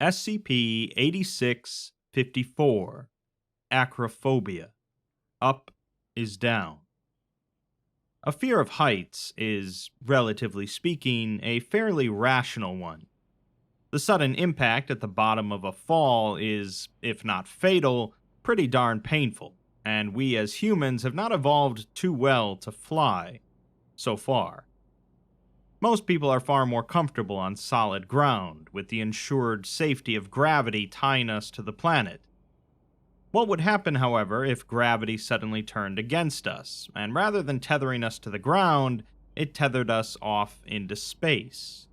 SCP-8654, Acrophobia. Up is down. A fear of heights is, relatively speaking, a fairly rational one. The sudden impact at the bottom of a fall is, if not fatal, pretty darn painful, and we as humans have not evolved too well to fly, so far. Most people are far more comfortable on solid ground, with the ensured safety of gravity tying us to the planet. What would happen, however, if gravity suddenly turned against us, and rather than tethering us to the ground, it tethered us off into space?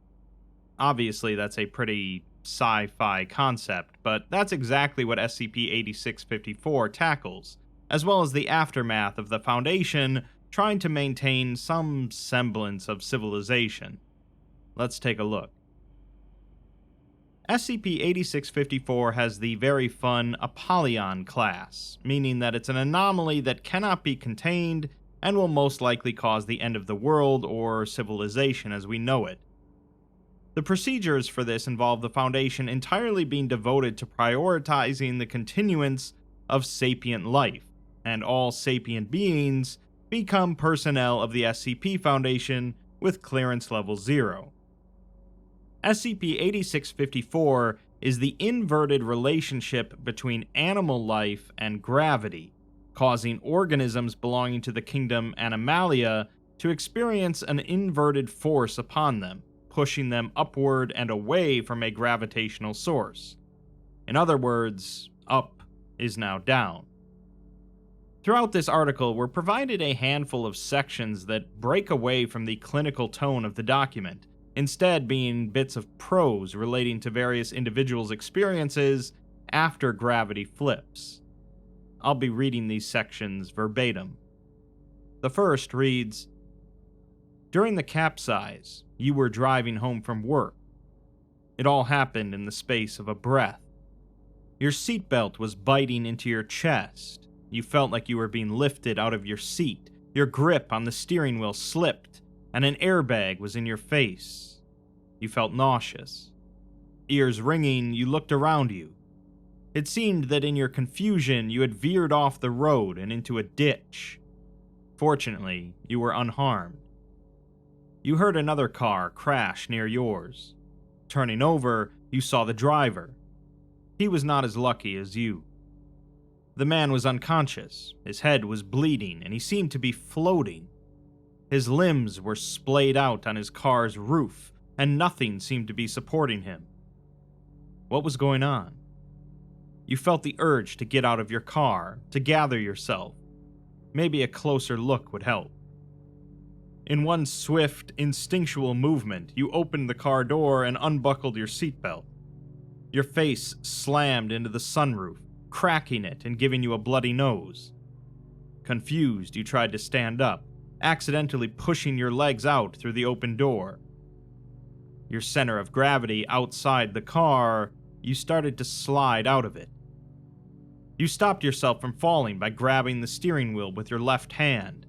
Obviously, that's a pretty sci-fi concept, but that's exactly what SCP-8654 tackles, as well as the aftermath of the Foundation trying to maintain some semblance of civilization. Let's take a look. SCP-8654 has the very fun Apollyon class, meaning that it's an anomaly that cannot be contained and will most likely cause the end of the world or civilization as we know it. The procedures for this involve the Foundation entirely being devoted to prioritizing the continuance of sapient life, and all sapient beings become personnel of the SCP Foundation with clearance level 0. SCP-8654 is the inverted relationship between animal life and gravity, causing organisms belonging to the kingdom Animalia to experience an inverted force upon them, pushing them upward and away from a gravitational source. In other words, up is now down. Throughout this article, we're provided a handful of sections that break away from the clinical tone of the document, instead being bits of prose relating to various individuals' experiences after gravity flips. I'll be reading these sections verbatim. The first reads, "During the capsize, you were driving home from work. It all happened in the space of a breath. Your seatbelt was biting into your chest. You felt like you were being lifted out of your seat. Your grip on the steering wheel slipped, and an airbag was in your face. You felt nauseous. Ears ringing, you looked around you. It seemed that in your confusion, you had veered off the road and into a ditch. Fortunately, you were unharmed. You heard another car crash near yours. Turning over, you saw the driver. He was not as lucky as you. The man was unconscious, his head was bleeding, and he seemed to be floating. His limbs were splayed out on his car's roof, and nothing seemed to be supporting him. What was going on? You felt the urge to get out of your car, to gather yourself. Maybe a closer look would help. In one swift, instinctual movement, you opened the car door and unbuckled your seatbelt. Your face slammed into the sunroof, cracking it and giving you a bloody nose. Confused, you tried to stand up, accidentally pushing your legs out through the open door. Your center of gravity outside the car, you started to slide out of it. You stopped yourself from falling by grabbing the steering wheel with your left hand.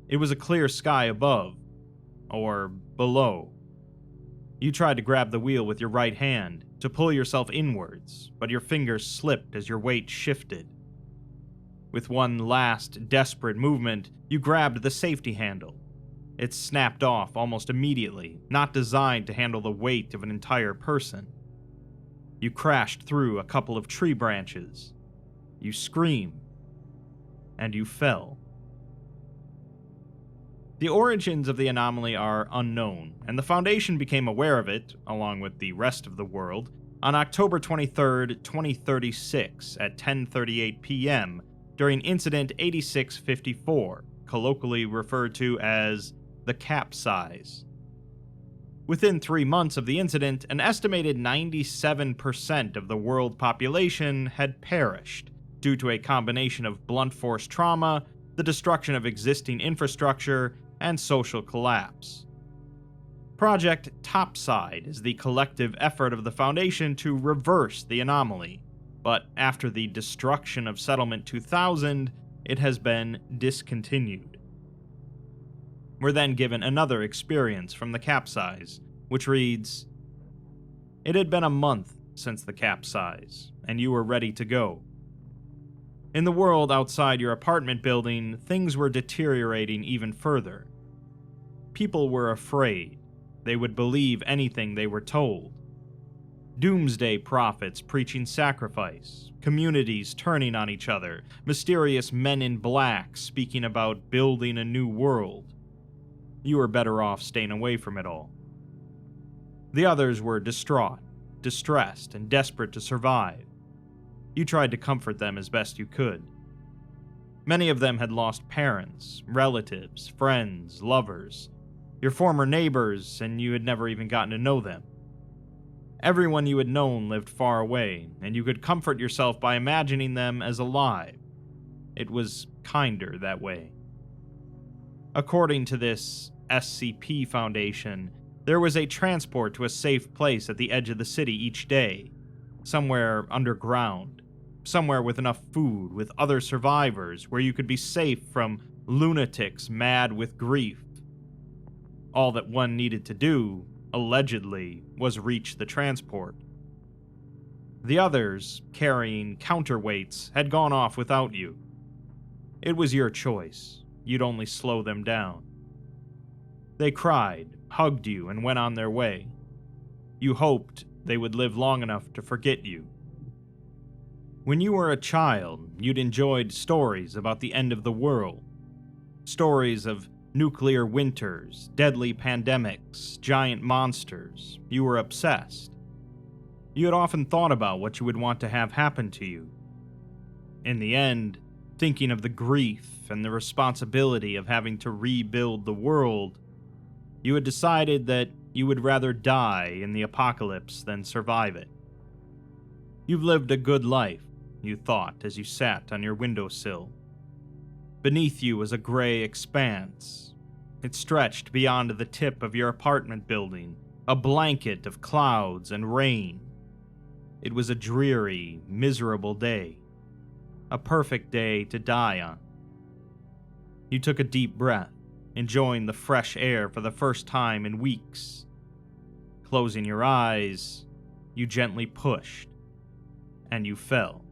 It was a clear sky above, or below. You tried to grab the wheel with your right hand, to pull yourself inwards, but your fingers slipped as your weight shifted. With one last, desperate movement, you grabbed the safety handle. It snapped off almost immediately, not designed to handle the weight of an entire person. You crashed through a couple of tree branches. You screamed, and you fell. The origins of the anomaly are unknown, and the Foundation became aware of it, along with the rest of the world, on October 23, 2036 at 10:38 p.m. during Incident 8654, colloquially referred to as the capsize. Within 3 months of the incident, an estimated 97% of the world population had perished due to a combination of blunt force trauma, the destruction of existing infrastructure, and social collapse. Project Topside is the collective effort of the Foundation to reverse the anomaly, but after the destruction of Settlement 2000, it has been discontinued. We're then given another experience from the capsize, which reads, "It had been a month since the capsize, and you were ready to go. In the world outside your apartment building, things were deteriorating even further. People were afraid. They would believe anything they were told. Doomsday prophets preaching sacrifice, communities turning on each other, mysterious men in black speaking about building a new world. You were better off staying away from it all. The others were distraught, distressed, and desperate to survive. You tried to comfort them as best you could. Many of them had lost parents, relatives, friends, lovers, your former neighbors, and you had never even gotten to know them. Everyone you had known lived far away, and you could comfort yourself by imagining them as alive. It was kinder that way. According to this SCP Foundation, there was a transport to a safe place at the edge of the city each day, somewhere underground, somewhere with enough food, with other survivors, where you could be safe from lunatics mad with grief. All that one needed to do, allegedly, was reach the transport. The others, carrying counterweights, had gone off without you. It was your choice. You'd only slow them down. They cried, hugged you, and went on their way. You hoped they would live long enough to forget you. When you were a child, you'd enjoyed stories about the end of the world. Stories of nuclear winters, deadly pandemics, giant monsters. You were obsessed. You had often thought about what you would want to have happen to you. In the end, thinking of the grief and the responsibility of having to rebuild the world, you had decided that you would rather die in the apocalypse than survive it. You've lived a good life, you thought as you sat on your windowsill. Beneath you was a gray expanse. It stretched beyond the tip of your apartment building, a blanket of clouds and rain. It was a dreary, miserable day. A perfect day to die on. You took a deep breath, enjoying the fresh air for the first time in weeks. Closing your eyes, you gently pushed, and you fell.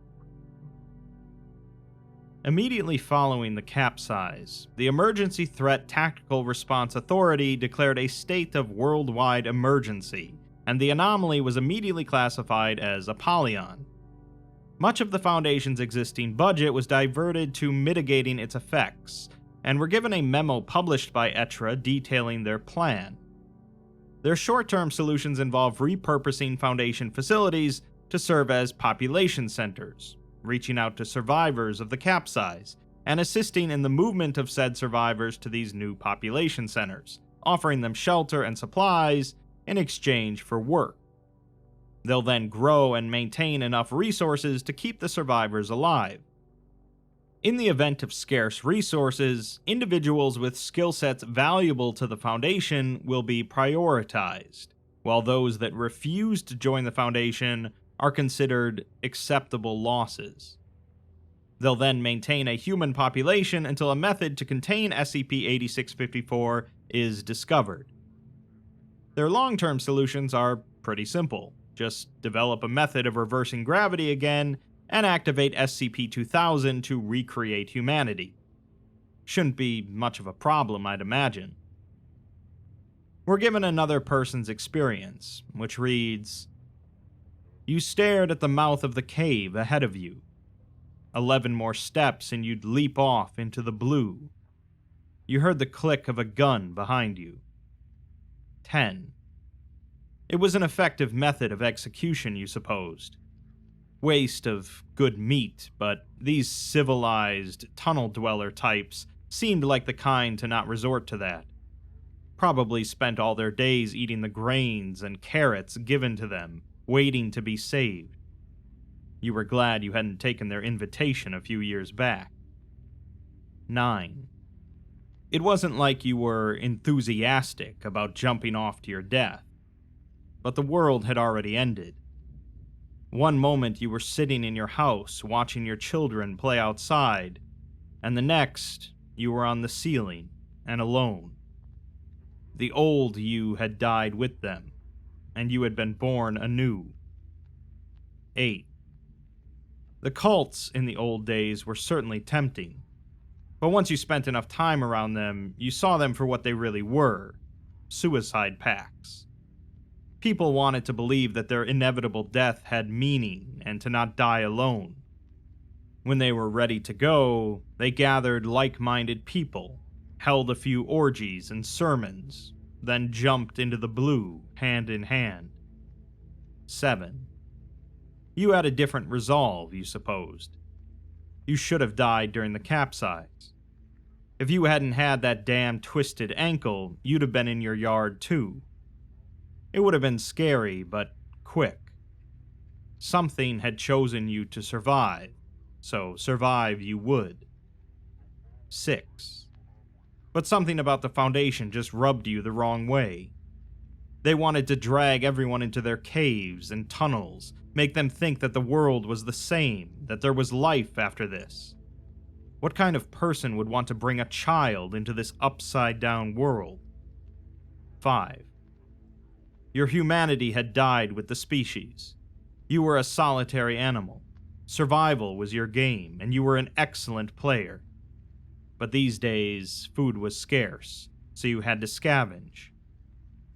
Immediately following the capsize, the Emergency Threat Tactical Response Authority declared a state of worldwide emergency, and the anomaly was immediately classified as Apollyon. Much of the Foundation's existing budget was diverted to mitigating its effects, and were given a memo published by ETRA detailing their plan. Their short-term solutions involve repurposing Foundation facilities to serve as population centers, reaching out to survivors of the capsize, and assisting in the movement of said survivors to these new population centers, offering them shelter and supplies in exchange for work. They'll then grow and maintain enough resources to keep the survivors alive. In the event of scarce resources, individuals with skill sets valuable to the Foundation will be prioritized, while those that refuse to join the Foundation are considered acceptable losses. They'll then maintain a human population until a method to contain SCP-8654 is discovered. Their long-term solutions are pretty simple. Just develop a method of reversing gravity again and activate SCP-2000 to recreate humanity. Shouldn't be much of a problem, I'd imagine. We're given another person's experience, which reads, "You stared at the mouth of the cave ahead of you. 11 more steps and you'd leap off into the blue. You heard the click of a gun behind you. 10. It was an effective method of execution, you supposed. Waste of good meat, but these civilized, tunnel-dweller types seemed like the kind to not resort to that. Probably spent all their days eating the grains and carrots given to them, waiting to be saved. You were glad you hadn't taken their invitation a few years back. 9. It wasn't like you were enthusiastic about jumping off to your death, but the world had already ended. One moment you were sitting in your house watching your children play outside, and the next you were on the ceiling and alone. The old you had died with them, and you had been born anew. 8. The cults in the old days were certainly tempting, but once you spent enough time around them, you saw them for what they really were: suicide pacts. People wanted to believe that their inevitable death had meaning and to not die alone. When they were ready to go, they gathered like-minded people, held a few orgies and sermons, then jumped into the blue, hand in hand. 7. You had a different resolve, you supposed. You should have died during the capsize. If you hadn't had that damn twisted ankle, you'd have been in your yard too. It would have been scary, but quick. Something had chosen you to survive, so survive you would. 6. But something about the Foundation just rubbed you the wrong way. They wanted to drag everyone into their caves and tunnels, make them think that the world was the same, that there was life after this. What kind of person would want to bring a child into this upside-down world? 5. Your humanity had died with the species. You were a solitary animal. Survival was your game, and you were an excellent player. But these days, food was scarce, so you had to scavenge.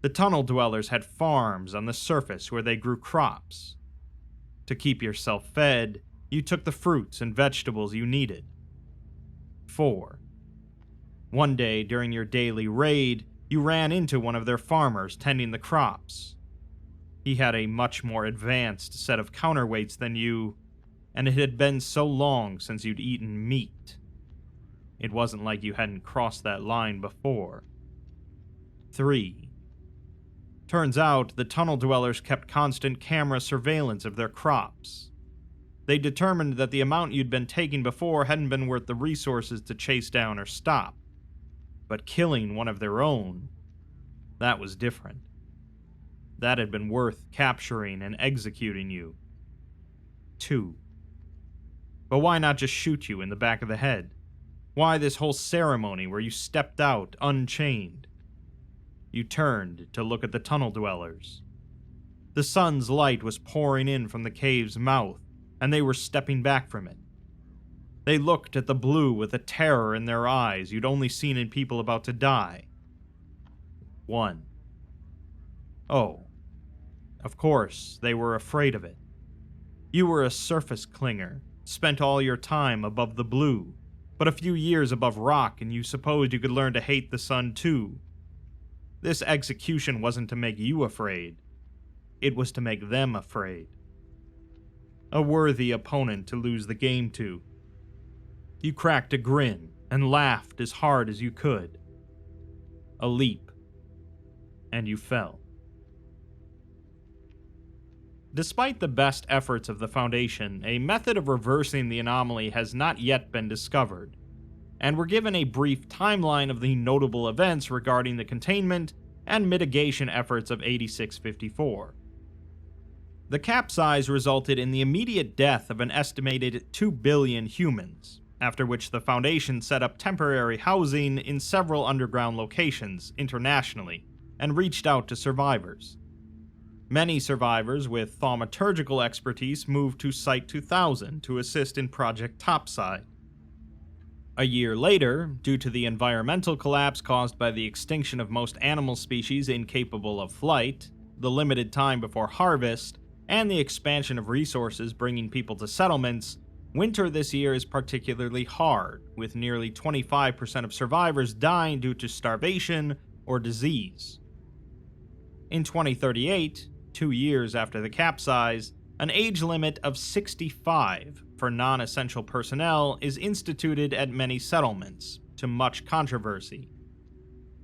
The tunnel dwellers had farms on the surface where they grew crops. To keep yourself fed, you took the fruits and vegetables you needed. 4. One day during your daily raid, you ran into one of their farmers tending the crops. He had a much more advanced set of counterweights than you, and it had been so long since you'd eaten meat. It wasn't like you hadn't crossed that line before. 3. Turns out the tunnel dwellers kept constant camera surveillance of their crops. They determined that the amount you'd been taking before hadn't been worth the resources to chase down or stop. But killing one of their own, that was different. That had been worth capturing and executing you. 2. But why not just shoot you in the back of the head? Why this whole ceremony where you stepped out unchained? You turned to look at the tunnel dwellers. The sun's light was pouring in from the cave's mouth, and they were stepping back from it. They looked at the blue with a terror in their eyes you'd only seen in people about to die. 1. Oh, of course, they were afraid of it. You were a surface clinger, spent all your time above the blue, but a few years above rock, and you supposed you could learn to hate the sun too. This execution wasn't to make you afraid. It was to make them afraid. A worthy opponent to lose the game to. You cracked a grin and laughed as hard as you could. A leap, and you fell. Despite the best efforts of the Foundation, a method of reversing the anomaly has not yet been discovered, and we're given a brief timeline of the notable events regarding the containment and mitigation efforts of 8654. The capsize resulted in the immediate death of an estimated 2 billion humans, after which the Foundation set up temporary housing in several underground locations internationally and reached out to survivors. Many survivors with thaumaturgical expertise moved to Site 2000 to assist in Project Topside. A year later, due to the environmental collapse caused by the extinction of most animal species incapable of flight, the limited time before harvest, and the expansion of resources bringing people to settlements, winter this year is particularly hard, with nearly 25% of survivors dying due to starvation or disease. In 2038, 2 years after the capsize, an age limit of 65 for non-essential personnel is instituted at many settlements, to much controversy.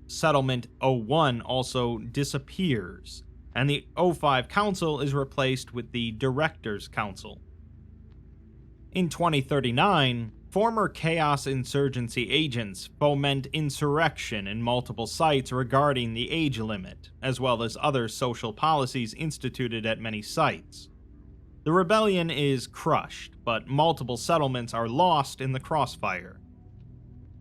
Settlement 01 also disappears, and the 05 Council is replaced with the Directors' Council. In 2039, former Chaos Insurgency agents foment insurrection in multiple sites regarding the age limit, as well as other social policies instituted at many sites. The rebellion is crushed, but multiple settlements are lost in the crossfire.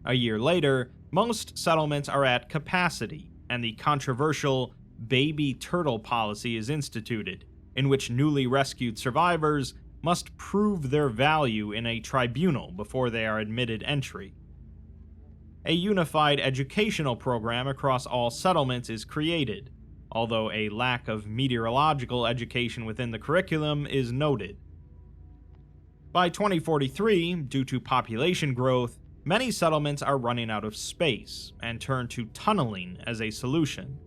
A year later, most settlements are at capacity, and the controversial baby turtle policy is instituted, in which newly rescued survivors must prove their value in a tribunal before they are admitted entry. A unified educational program across all settlements is created, although a lack of meteorological education within the curriculum is noted. By 2043, due to population growth, many settlements are running out of space and turn to tunneling as a solution.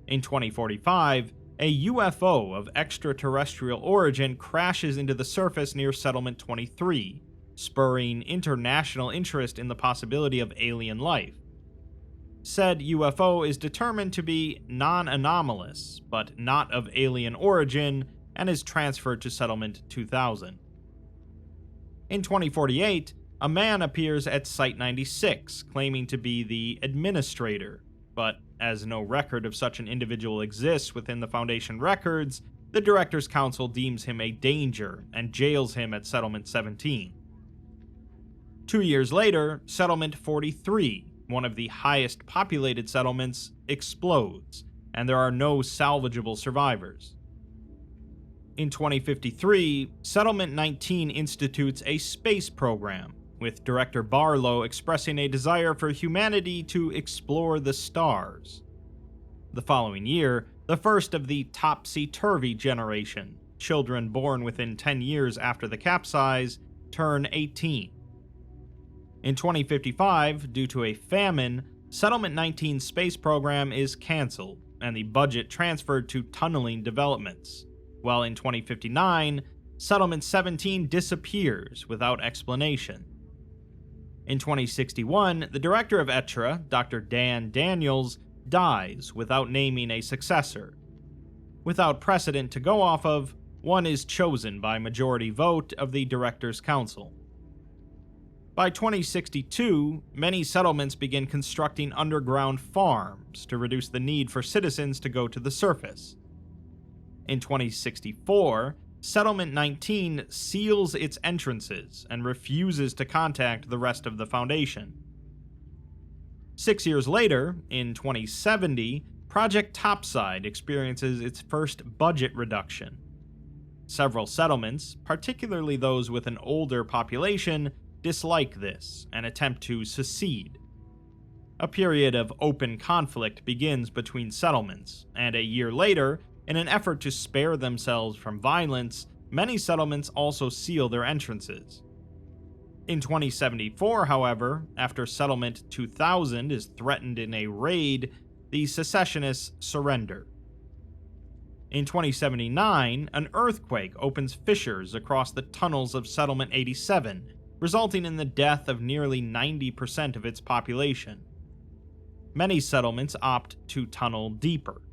In 2045, a UFO of extraterrestrial origin crashes into the surface near Settlement 23, spurring international interest in the possibility of alien life. Said UFO is determined to be non-anomalous, but not of alien origin, and is transferred to Settlement 2000. In 2048, a man appears at Site-96, claiming to be the administrator, but as no record of such an individual exists within the Foundation records, the Directors' Council deems him a danger and jails him at Settlement 17. 2 years later, Settlement 43, one of the highest populated settlements, explodes, and there are no salvageable survivors. In 2053, Settlement 19 institutes a space program, with Director Barlow expressing a desire for humanity to explore the stars. The following year, the first of the topsy-turvy generation, children born within 10 years after the capsize, turn 18. In 2055, due to a famine, Settlement 19's space program is cancelled, and the budget transferred to tunneling developments, while in 2059, Settlement 17 disappears without explanation. In 2061, the director of ETRA, Dr. Dan Daniels, dies without naming a successor. Without precedent to go off of, one is chosen by majority vote of the Directors' Council. By 2062, many settlements begin constructing underground farms to reduce the need for citizens to go to the surface. In 2064, Settlement 19 seals its entrances and refuses to contact the rest of the Foundation. 6 years later, in 2070, Project Topside experiences its first budget reduction. Several settlements, particularly those with an older population, dislike this and attempt to secede. A period of open conflict begins between settlements, and a year later, in an effort to spare themselves from violence, many settlements also seal their entrances. In 2074, however, after Settlement 2000 is threatened in a raid, the secessionists surrender. In 2079, an earthquake opens fissures across the tunnels of Settlement 87, resulting in the death of nearly 90% of its population. Many settlements opt to tunnel deeper.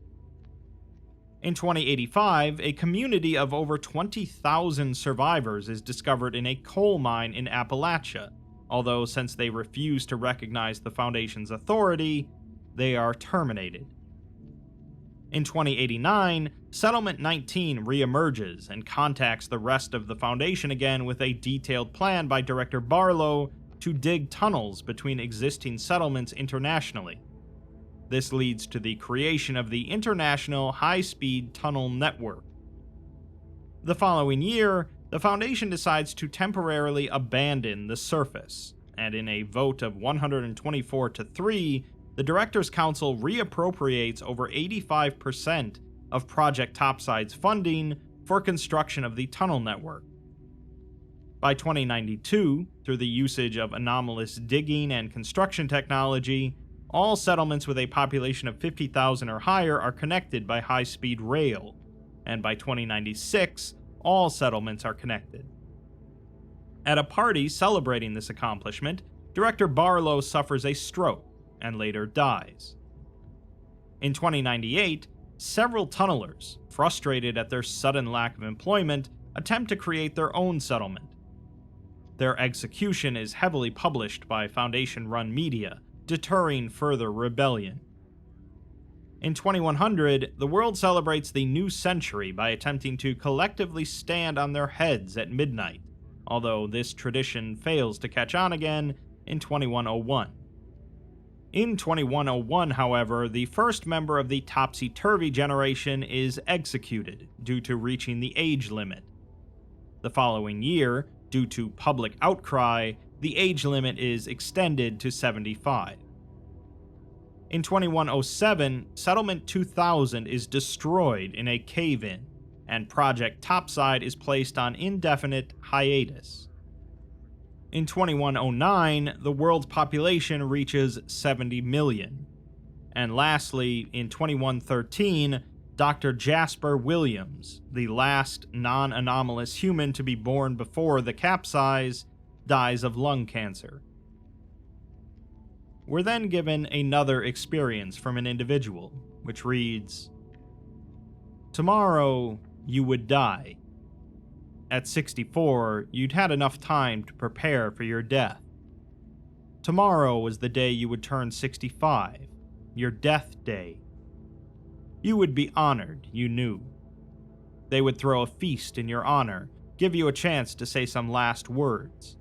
In 2085, a community of over 20,000 survivors is discovered in a coal mine in Appalachia, although since they refuse to recognize the Foundation's authority, they are terminated. In 2089, Settlement 19 reemerges and contacts the rest of the Foundation again with a detailed plan by Director Barlow to dig tunnels between existing settlements internationally. This leads to the creation of the International High-Speed Tunnel Network. The following year, the Foundation decides to temporarily abandon the surface, and in a vote of 124 to 3, the Directors' Council reappropriates over 85% of Project Topside's funding for construction of the tunnel network. By 2092, through the usage of anomalous digging and construction technology, all settlements with a population of 50,000 or higher are connected by high-speed rail, and by 2096, all settlements are connected. At a party celebrating this accomplishment, Director Barlow suffers a stroke and later dies. In 2098, several tunnelers, frustrated at their sudden lack of employment, attempt to create their own settlement. Their execution is heavily published by Foundation-run media, deterring further rebellion. In 2100, the world celebrates the new century by attempting to collectively stand on their heads at midnight, although this tradition fails to catch on again in 2101. In 2101, however, the first member of the Topsy-Turvy generation is executed due to reaching the age limit. The following year, due to public outcry, the age limit is extended to 75. In 2107, Settlement 2000 is destroyed in a cave-in, and Project Topside is placed on indefinite hiatus. In 2109, the world's population reaches 70 million. And lastly, in 2113, Dr. Jasper Williams, the last non-anomalous human to be born before the capsize, dies of lung cancer. We're then given another experience from an individual, which reads, "Tomorrow, you would die. At 64, you'd had enough time to prepare for your death. Tomorrow was the day you would turn 65, your death day. You would be honored, you knew. They would throw a feast in your honor, give you a chance to say some last words.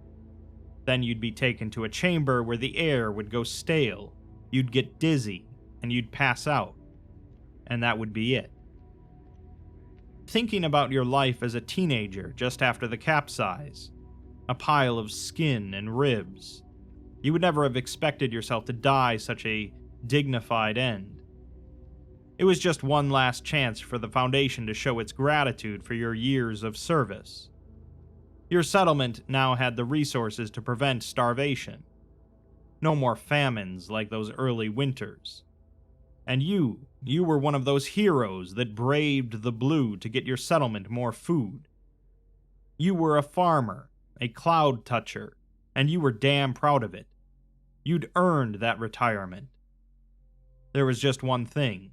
Then you'd be taken to a chamber where the air would go stale, you'd get dizzy, and you'd pass out. And that would be it. Thinking about your life as a teenager just after the capsize, a pile of skin and ribs, you would never have expected yourself to die such a dignified end. It was just one last chance for the Foundation to show its gratitude for your years of service. Your settlement now had the resources to prevent starvation. No more famines like those early winters. And you were one of those heroes that braved the blue to get your settlement more food. You were a farmer, a cloud toucher, and you were damn proud of it. You'd earned that retirement. There was just one thing,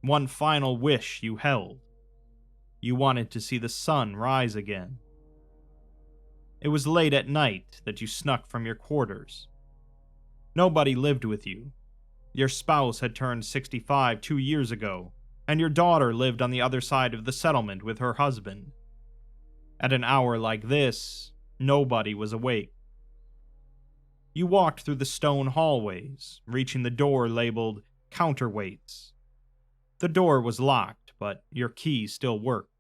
one final wish you held. You wanted to see the sun rise again. It was late at night that you snuck from your quarters. Nobody lived with you. Your spouse had turned 65 2 years ago, and your daughter lived on the other side of the settlement with her husband. At an hour like this, nobody was awake. You walked through the stone hallways, reaching the door labeled counterweights. The door was locked, but your key still worked.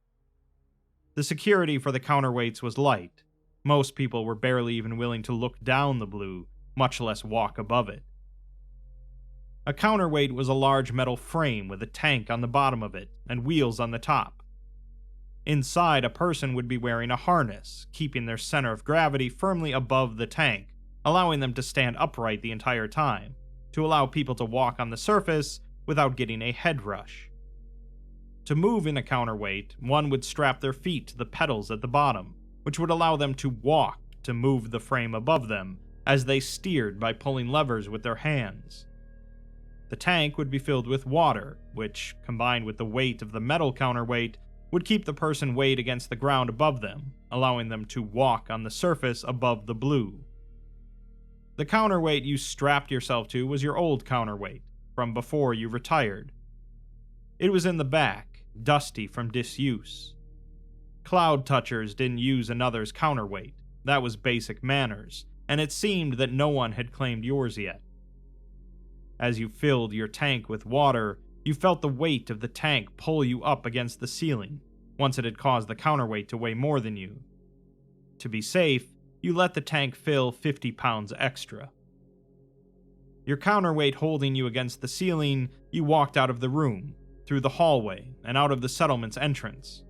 The security for the counterweights was light. Most people were barely even willing to look down the blue, much less walk above it. A counterweight was a large metal frame with a tank on the bottom of it and wheels on the top. Inside, a person would be wearing a harness, keeping their center of gravity firmly above the tank, allowing them to stand upright the entire time, to allow people to walk on the surface without getting a head rush. To move in a counterweight, one would strap their feet to the pedals at the bottom, which would allow them to walk to move the frame above them as they steered by pulling levers with their hands. The tank would be filled with water, which, combined with the weight of the metal counterweight, would keep the person weighed against the ground above them, allowing them to walk on the surface above the blue. The counterweight you strapped yourself to was your old counterweight, from before you retired. It was in the back, dusty from disuse. Cloud touchers didn't use another's counterweight. That was basic manners, and it seemed that no one had claimed yours yet. As you filled your tank with water, you felt the weight of the tank pull you up against the ceiling, once it had caused the counterweight to weigh more than you. To be safe, you let the tank fill 50 pounds extra. Your counterweight holding you against the ceiling, you walked out of the room, through the hallway, and out of the settlement's entrance.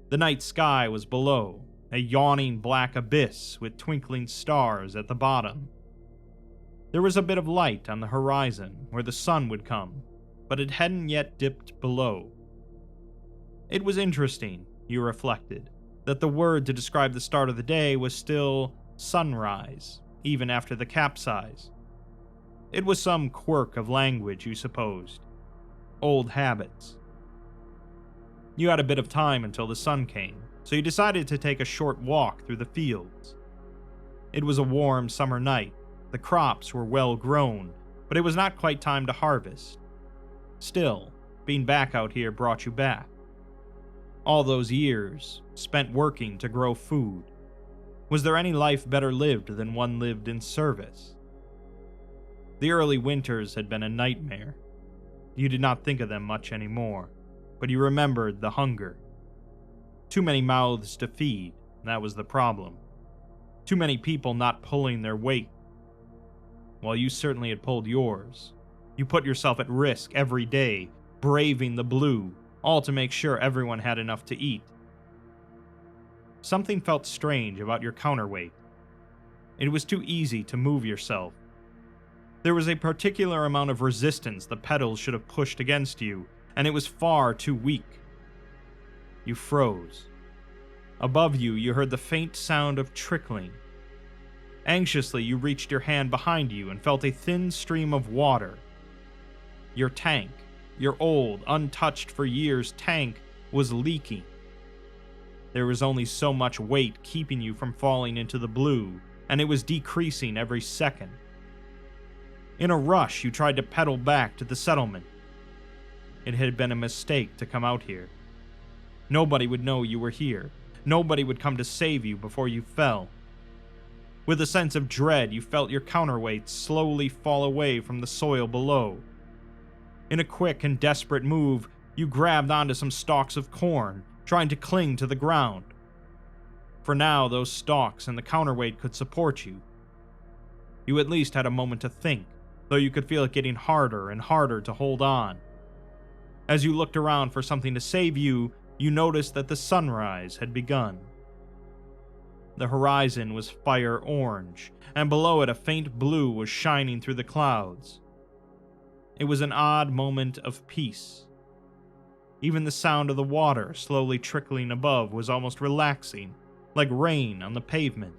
The night sky was below, a yawning black abyss with twinkling stars at the bottom. There was a bit of light on the horizon where the sun would come, but it hadn't yet dipped below. It was interesting, you reflected, that the word to describe the start of the day was still sunrise, even after the capsize. It was some quirk of language, you supposed. Old habits. You had a bit of time until the sun came, so you decided to take a short walk through the fields. It was a warm summer night. The crops were well grown, but it was not quite time to harvest. Still, being back out here brought you back. All those years, spent working to grow food. Was there any life better lived than one lived in service? The early winters had been a nightmare. You did not think of them much anymore, but you remembered the hunger. Too many mouths to feed, that was the problem. Too many people not pulling their weight. Well, you certainly had pulled yours. You put yourself at risk every day, braving the blue, all to make sure everyone had enough to eat. Something felt strange about your counterweight. It was too easy to move yourself. There was a particular amount of resistance the pedals should have pushed against you, and it was far too weak. You froze. Above you, you heard the faint sound of trickling. Anxiously, you reached your hand behind you and felt a thin stream of water. Your tank, your old, untouched for years tank, was leaking. There was only so much weight keeping you from falling into the blue, and it was decreasing every second. In a rush, you tried to pedal back to the settlement. It had been a mistake to come out here. Nobody would know you were here. Nobody would come to save you before you fell. With a sense of dread, you felt your counterweight slowly fall away from the soil below. In a quick and desperate move, you grabbed onto some stalks of corn, trying to cling to the ground. For now, those stalks and the counterweight could support you. You at least had a moment to think, though you could feel it getting harder and harder to hold on. As you looked around for something to save you, you noticed that the sunrise had begun. The horizon was fire orange, and below it a faint blue was shining through the clouds. It was an odd moment of peace. Even the sound of the water slowly trickling above was almost relaxing, like rain on the pavement.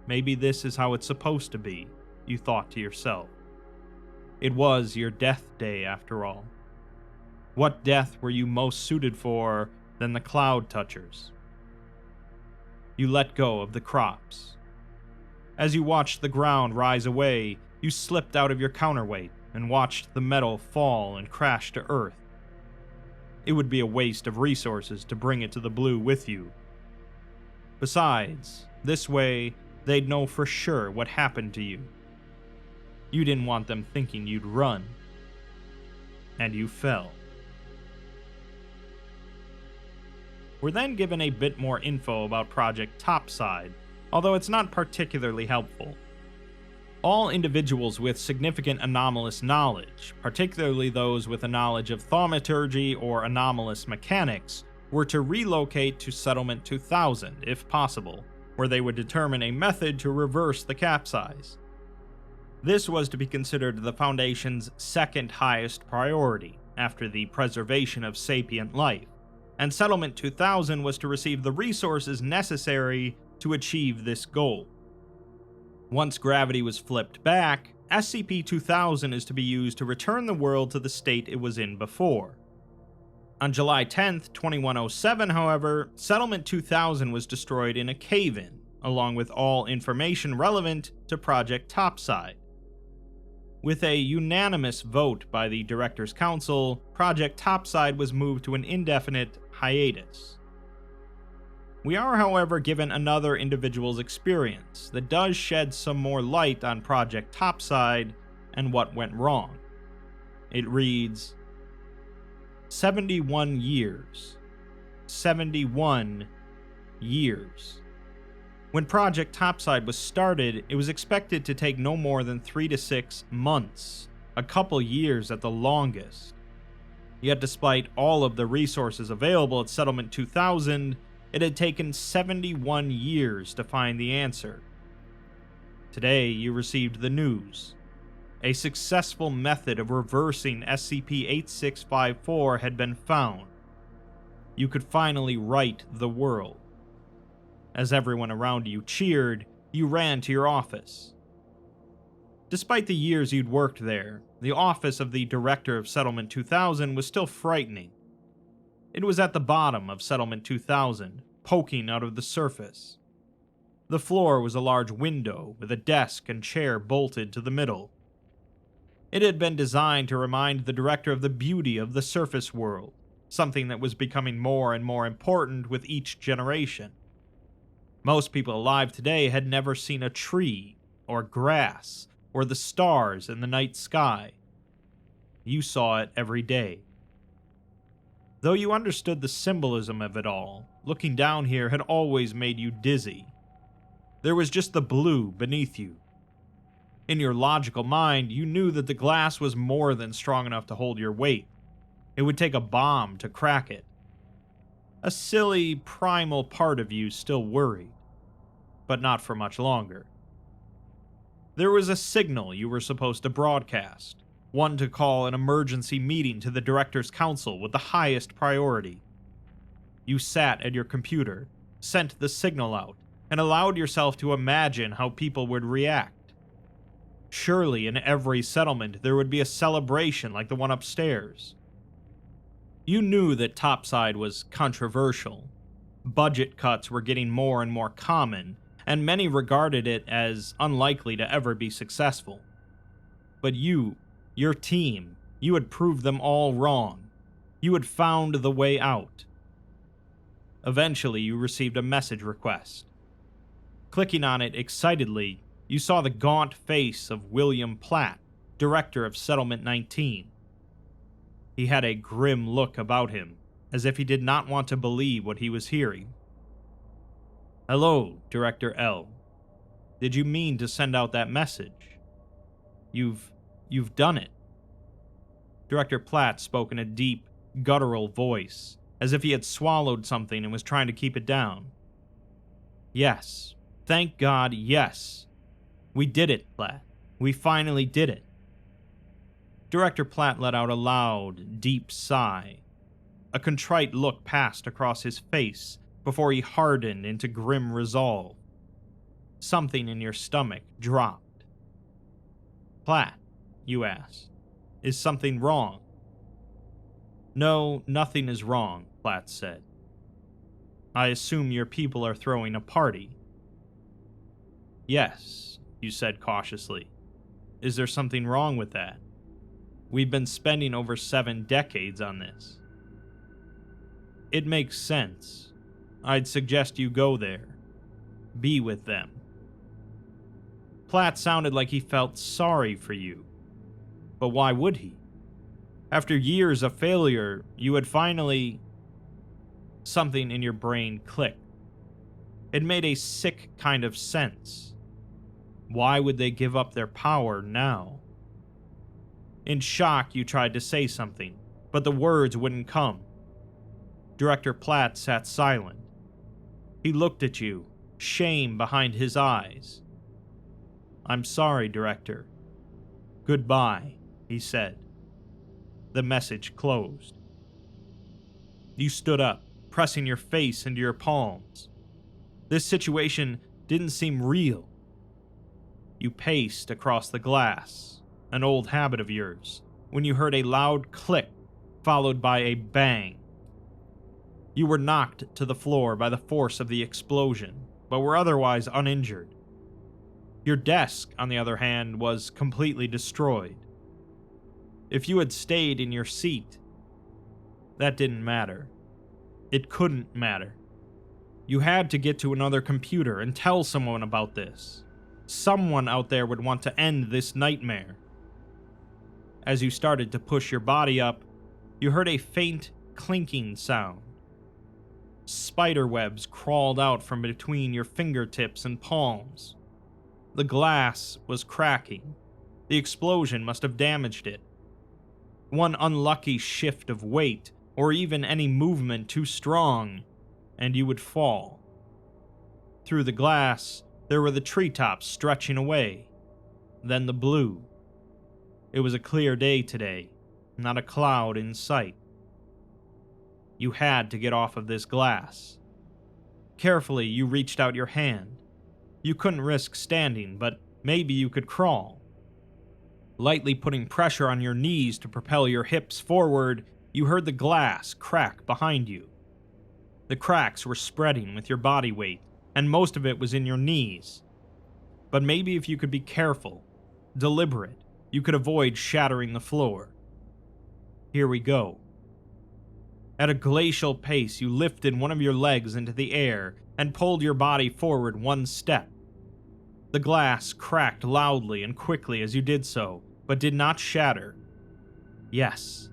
Maybe this is how it's supposed to be, you thought to yourself. It was your death day after all. What death were you most suited for than the cloud touchers? You let go of the crops. As you watched the ground rise away, you slipped out of your counterweight and watched the metal fall and crash to earth. It would be a waste of resources to bring it to the blue with you. Besides, this way, they'd know for sure what happened to you. You didn't want them thinking you'd run. And you fell. We're then given a bit more info about Project Topside, although it's not particularly helpful. All individuals with significant anomalous knowledge, particularly those with a knowledge of thaumaturgy or anomalous mechanics, were to relocate to Settlement 2000 if possible, where they would determine a method to reverse the capsize. This was to be considered the Foundation's second highest priority, after the preservation of sapient life, and Settlement 2000 was to receive the resources necessary to achieve this goal. Once gravity was flipped back, SCP-2000 is to be used to return the world to the state it was in before. On July 10th, 2107, however, Settlement 2000 was destroyed in a cave-in, along with all information relevant to Project Topside. With a unanimous vote by the Directors' Council, Project Topside was moved to an indefinite hiatus. We are, however, given another individual's experience that does shed some more light on Project Topside and what went wrong. It reads, 71 years. 71 years. When Project Topside was started, it was expected to take no more than 3 to 6 months, a couple years at the longest. Yet despite all of the resources available at Settlement 2000, it had taken 71 years to find the answer. Today, you received the news. A successful method of reversing SCP-8654 had been found. You could finally right the world. As everyone around you cheered, you ran to your office. Despite the years you'd worked there, the office of the Director of Settlement 2000 was still frightening. It was at the bottom of Settlement 2000, poking out of the surface. The floor was a large window with a desk and chair bolted to the middle. It had been designed to remind the Director of the beauty of the surface world, something that was becoming more and more important with each generation. Most people alive today had never seen a tree, or grass, or the stars in the night sky. You saw it every day. Though you understood the symbolism of it all, looking down here had always made you dizzy. There was just the blue beneath you. In your logical mind, you knew that the glass was more than strong enough to hold your weight. It would take a bomb to crack it. A silly, primal part of you still worried, but not for much longer. There was a signal you were supposed to broadcast, one to call an emergency meeting to the Director's Council with the highest priority. You sat at your computer, sent the signal out, and allowed yourself to imagine how people would react. Surely in every settlement there would be a celebration like the one upstairs. You knew that Topside was controversial. Budget cuts were getting more and more common, and many regarded it as unlikely to ever be successful. But you, your team, you had proved them all wrong. You had found the way out. Eventually, you received a message request. Clicking on it excitedly, you saw the gaunt face of William Platt, director of Settlement 19. He had a grim look about him, as if he did not want to believe what he was hearing. "Hello, Director L. Did you mean to send out that message? You've done it." Director Platt spoke in a deep, guttural voice, as if he had swallowed something and was trying to keep it down. "Yes. Thank God, yes. We did it, Platt. We finally did it." Director Platt let out a loud, deep sigh. A contrite look passed across his face before he hardened into grim resolve. Something in your stomach dropped. "Platt," you asked, "is something wrong?" "No, nothing is wrong," Platt said. "I assume your people are throwing a party." "Yes," you said cautiously. "Is there something wrong with that? We've been spending over 7 decades on this." "It makes sense. I'd suggest you go there. Be with them." Platt sounded like he felt sorry for you. But why would he? After years of failure, you had finally... Something in your brain clicked. It made a sick kind of sense. Why would they give up their power now? In shock, you tried to say something, but the words wouldn't come. Director Platt sat silent. He looked at you, shame behind his eyes. "I'm sorry, Director. Goodbye," he said. The message closed. You stood up, pressing your face into your palms. This situation didn't seem real. You paced across the glass, an old habit of yours, when you heard a loud click followed by a bang. You were knocked to the floor by the force of the explosion, but were otherwise uninjured. Your desk, on the other hand, was completely destroyed. If you had stayed in your seat, that didn't matter. It couldn't matter. You had to get to another computer and tell someone about this. Someone out there would want to end this nightmare. As you started to push your body up, you heard a faint clinking sound. Spiderwebs crawled out from between your fingertips and palms. The glass was cracking. The explosion must have damaged it. One unlucky shift of weight, or even any movement too strong, and you would fall. Through the glass, there were the treetops stretching away. Then the blue. It was a clear day today, not a cloud in sight. You had to get off of this glass. Carefully, you reached out your hand. You couldn't risk standing, but maybe you could crawl. Lightly putting pressure on your knees to propel your hips forward, you heard the glass crack behind you. The cracks were spreading with your body weight, and most of it was in your knees. But maybe if you could be careful, deliberate, you could avoid shattering the floor. Here we go. At a glacial pace, you lifted one of your legs into the air and pulled your body forward one step. The glass cracked loudly and quickly as you did so, but did not shatter. Yes.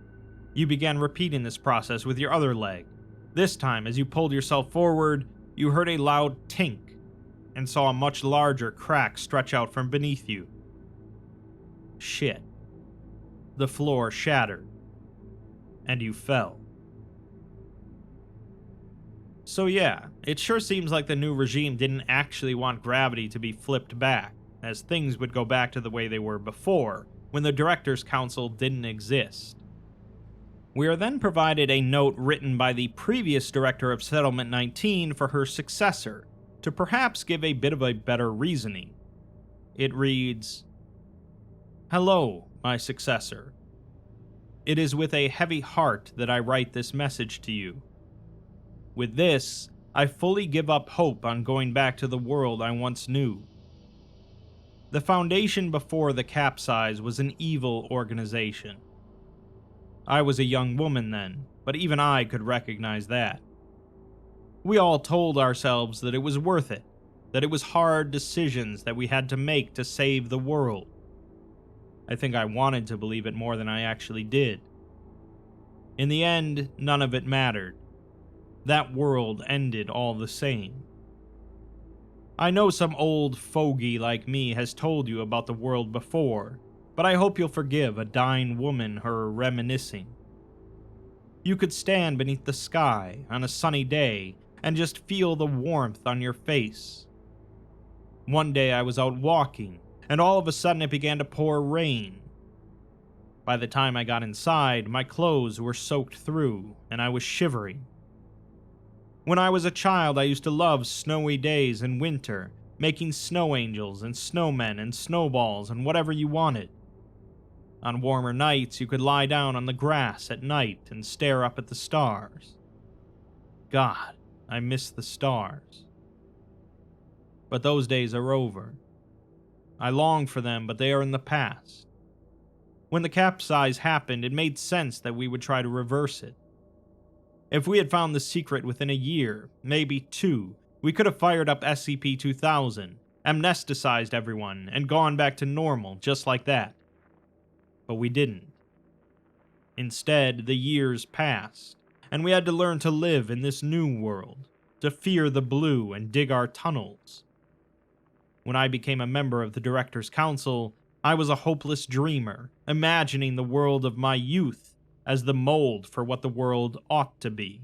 You began repeating this process with your other leg. This time, as you pulled yourself forward, you heard a loud tink and saw a much larger crack stretch out from beneath you. Shit. The floor shattered, and you fell. So yeah, it sure seems like the new regime didn't actually want gravity to be flipped back, as things would go back to the way they were before, when the Directors' Council didn't exist. We are then provided a note written by the previous director of Settlement 19 for her successor, to perhaps give a bit of a better reasoning. It reads, "Hello, my successor. It is with a heavy heart that I write this message to you. With this, I fully give up hope on going back to the world I once knew. The Foundation before the capsize was an evil organization. I was a young woman then, but even I could recognize that. We all told ourselves that it was worth it, that it was hard decisions that we had to make to save the world. I think I wanted to believe it more than I actually did. In the end, none of it mattered. That world ended all the same. I know some old fogey like me has told you about the world before, but I hope you'll forgive a dying woman her reminiscing. You could stand beneath the sky on a sunny day and just feel the warmth on your face. One day I was out walking, and all of a sudden it began to pour rain. By the time I got inside, my clothes were soaked through, and I was shivering. When I was a child, I used to love snowy days in winter, making snow angels and snowmen and snowballs and whatever you wanted. On warmer nights, you could lie down on the grass at night and stare up at the stars. God, I miss the stars. But those days are over. I long for them, but they are in the past. When the capsize happened, it made sense that we would try to reverse it. If we had found the secret within a year, maybe 2, we could have fired up SCP-2000, amnesticized everyone, and gone back to normal just like that. But we didn't. Instead, the years passed, and we had to learn to live in this new world, to fear the blue and dig our tunnels. When I became a member of the Directors' Council, I was a hopeless dreamer, imagining the world of my youth as the mold for what the world ought to be.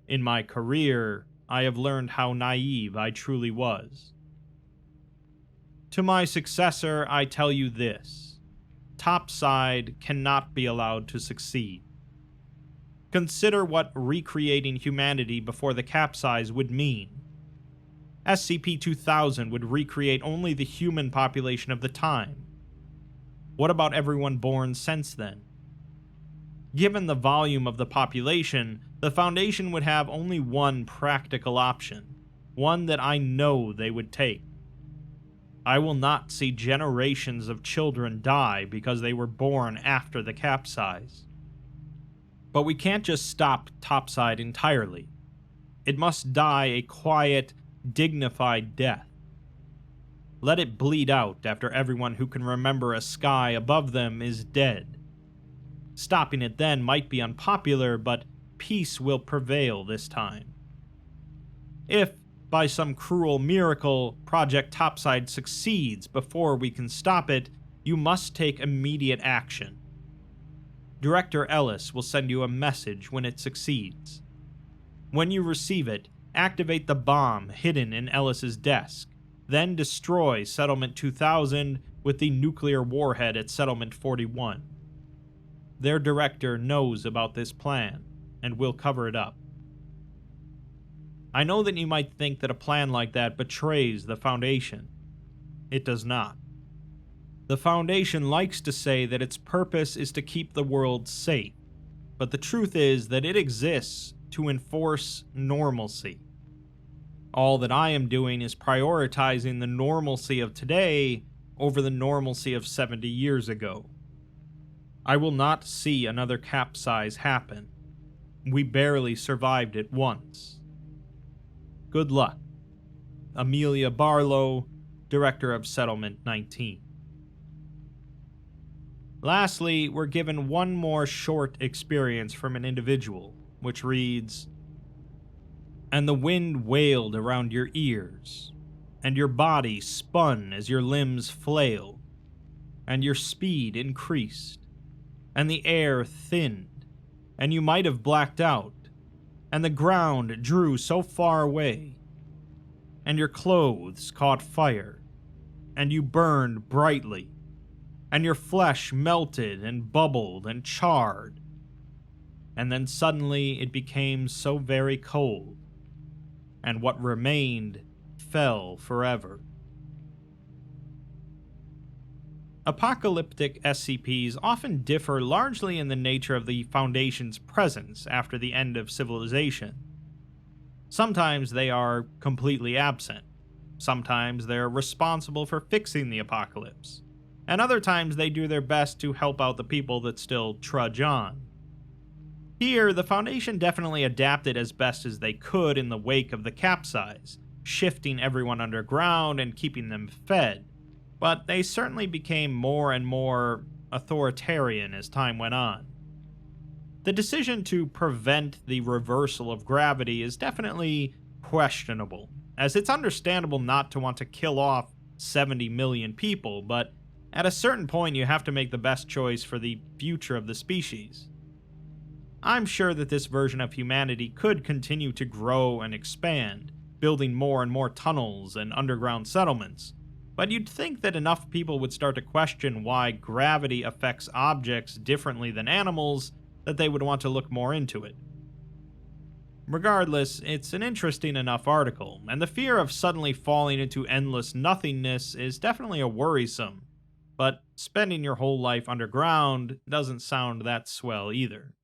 In my career, I have learned how naive I truly was. To my successor, I tell you this: Topside cannot be allowed to succeed. Consider what recreating humanity before the capsize would mean. SCP-2000 would recreate only the human population of the time. What about everyone born since then? Given the volume of the population, the Foundation would have only one practical option, one that I know they would take. I will not see generations of children die because they were born after the capsize. But we can't just stop Topside entirely. It must die a quiet, dignified death. Let it bleed out after everyone who can remember a sky above them is dead. Stopping it then might be unpopular, but peace will prevail this time. If, by some cruel miracle, Project Topside succeeds before we can stop it, you must take immediate action. Director Ellis will send you a message when it succeeds. When you receive it, activate the bomb hidden in Ellis's desk, then destroy Settlement 2000 with the nuclear warhead at Settlement 41. Their director knows about this plan, and will cover it up. I know that you might think that a plan like that betrays the Foundation. It does not. The Foundation likes to say that its purpose is to keep the world safe, but the truth is that it exists to enforce normalcy. All that I am doing is prioritizing the normalcy of today over the normalcy of 70 years ago. I will not see another capsize happen. We barely survived it once. Good luck. Amelia Barlow, director of Settlement 19. Lastly, we're given one more short experience from an individual, which reads, "And the wind wailed around your ears, and your body spun as your limbs flailed, and your speed increased, and the air thinned, and you might have blacked out, and the ground drew so far away, and your clothes caught fire, and you burned brightly, and your flesh melted and bubbled and charred, and then suddenly it became so very cold, and what remained fell forever." Apocalyptic SCPs often differ largely in the nature of the Foundation's presence after the end of civilization. Sometimes they are completely absent, sometimes they're responsible for fixing the apocalypse, and other times they do their best to help out the people that still trudge on. Here, the Foundation definitely adapted as best as they could in the wake of the capsize, shifting everyone underground and keeping them fed, but they certainly became more and more authoritarian as time went on. The decision to prevent the reversal of gravity is definitely questionable, as it's understandable not to want to kill off 70 million people, but at a certain point you have to make the best choice for the future of the species. I'm sure that this version of humanity could continue to grow and expand, building more and more tunnels and underground settlements, but you'd think that enough people would start to question why gravity affects objects differently than animals that they would want to look more into it. Regardless, it's an interesting enough article, and the fear of suddenly falling into endless nothingness is definitely a worrisome, but spending your whole life underground doesn't sound that swell either.